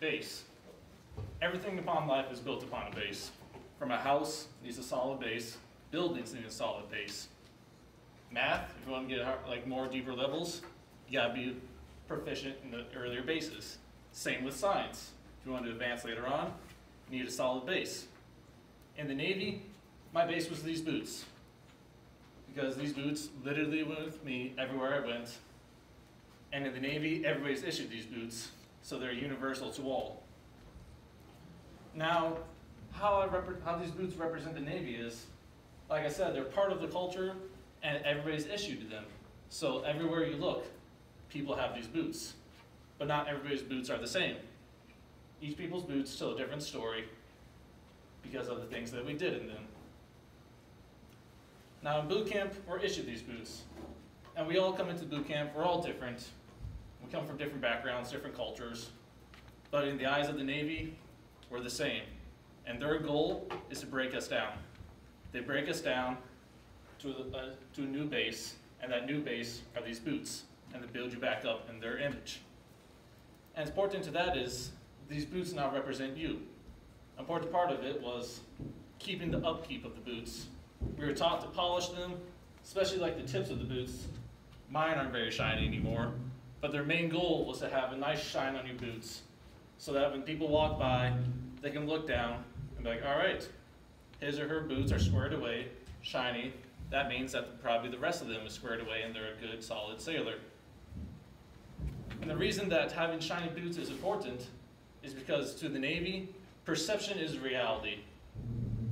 Base. Everything upon life is built upon a base. From a house needs a solid base, buildings need a solid base. Math, if you want to get like more deeper levels, you gotta be proficient in the earlier bases. Same with science. If you want to advance later on, you need a solid base. In the Navy, my base was these boots. Because these boots literally went with me everywhere I went. And in the Navy, everybody's issued these boots, so they're universal to all. Now, how these boots represent the Navy is, like I said, they're part of the culture and everybody's issued to them. So everywhere you look, people have these boots. But not everybody's boots are the same. Each people's boots tell a different story because of the things that we did in them. Now in boot camp, we're issued these boots. And we all come into boot camp, we're all different. We come from different backgrounds, different cultures. But in the eyes of the Navy, we're the same. And their goal is to break us down. They break us down to a new base, and that new base are these boots, and they build you back up in their image. And important to that is, these boots now represent you. An important part of it was keeping the upkeep of the boots. We were taught to polish them, especially like the tips of the boots. Mine aren't very shiny anymore, but their main goal was to have a nice shine on your boots, so that when people walk by, they can look down and be like, all right, his or her boots are squared away, shiny. That means that probably the rest of them is squared away and they're a good, solid sailor. And the reason that having shiny boots is important is because to the Navy, perception is reality.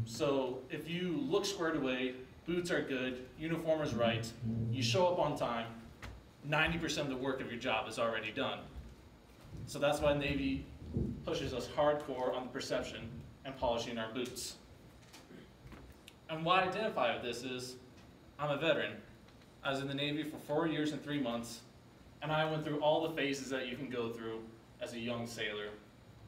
So if you look squared away, boots are good, uniform is right, you show up on time, 90% of the work of your job is already done. So that's why Navy pushes us hardcore on the perception and polishing our boots. And what I identify with this is, I'm a veteran. I was in the Navy for 4 years and 3 months, and I went through all the phases that you can go through as a young sailor.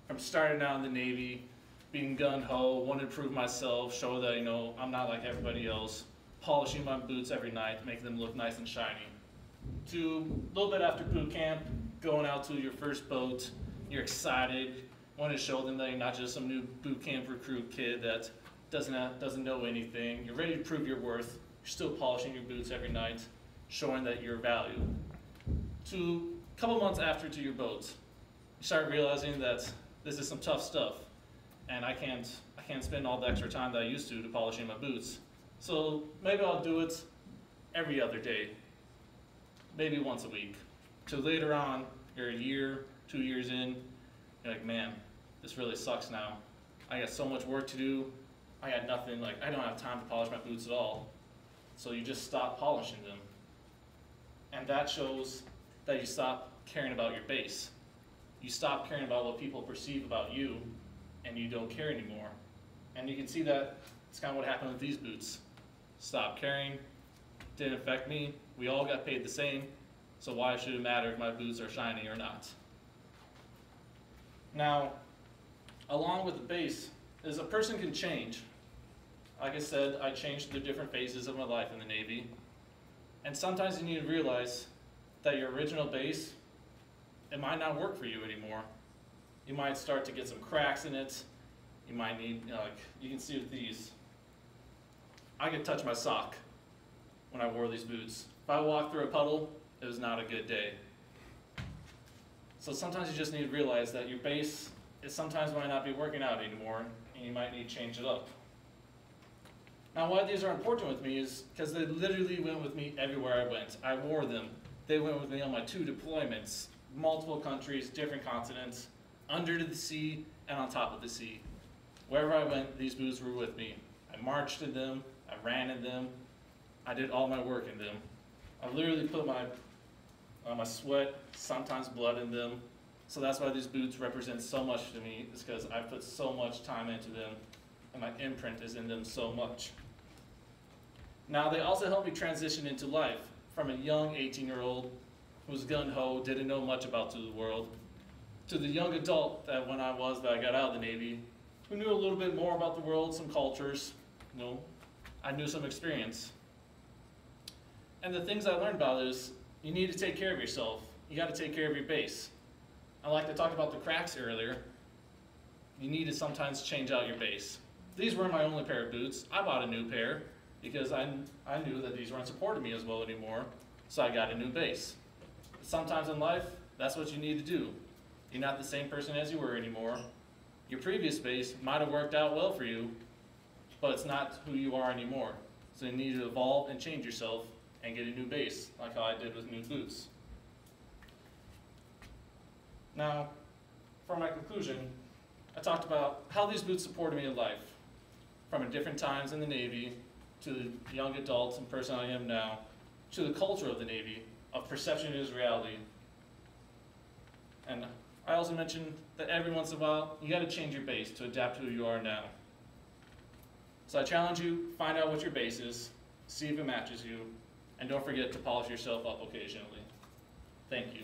From starting out in the Navy, being gung-ho, wanting to prove myself, show that I'm not like everybody else, polishing my boots every night, making them look nice and shiny. To a little bit after boot camp, going out to your first boat, you're excited, want to show them that you're not just some new boot camp recruit kid that doesn't know anything. You're ready to prove your worth. You're still polishing your boots every night, showing that you're valued. To a couple months after to your boat, you start realizing that this is some tough stuff, and I can't spend all the extra time that I used to polishing my boots. So maybe I'll do it every other day, maybe once a week. So later on, you're a year, 2 years in, you're like, man, this really sucks now. I got so much work to do. I got nothing, I don't have time to polish my boots at all. So you just stop polishing them. And that shows that you stop caring about your base. You stop caring about what people perceive about you, and you don't care anymore. And you can see that it's kind of what happened with these boots. Stop caring, didn't affect me. We all got paid the same, so why should it matter if my boots are shiny or not? Now, along with the base, is a person can change. Like I said, I changed through different phases of my life in the Navy. And sometimes you need to realize that your original base, it might not work for you anymore. You might start to get some cracks in it. You might need, you can see with these. I could touch my sock when I wore these boots. If I walked through a puddle, it was not a good day. So sometimes you just need to realize that your base sometimes might not be working out anymore, and you might need to change it up. Now why these are important with me is because they literally went with me everywhere I went. I wore them. They went with me on my 2 deployments, multiple countries, different continents, under the sea and on top of the sea. Wherever I went, these boots were with me. I marched in them, I ran in them, I did all my work in them. I literally put my sweat, sometimes blood in them. So that's why these boots represent so much to me, is because I put so much time into them, and my imprint is in them so much. Now they also helped me transition into life, from a young 18-year-old who was gung-ho, didn't know much about the world, to the young adult that I got out of the Navy, who knew a little bit more about the world, some cultures, I knew some experience. And the things I learned about is, you need to take care of yourself. You got to take care of your base. And like I talked about the cracks earlier, you need to sometimes change out your base. These weren't my only pair of boots. I bought a new pair because I knew that these weren't supporting me as well anymore, so I got a new base. Sometimes in life, that's what you need to do. You're not the same person as you were anymore. Your previous base might have worked out well for you, but it's not who you are anymore. So you need to evolve and change yourself and get a new base, like how I did with new boots. Now, for my conclusion, I talked about how these boots supported me in life, from different times in the Navy, to the young adults and person I am now, to the culture of the Navy, of perception is reality. And I also mentioned that every once in a while, you gotta change your base to adapt to who you are now. So I challenge you, find out what your base is, see if it matches you, and don't forget to polish yourself up occasionally. Thank you.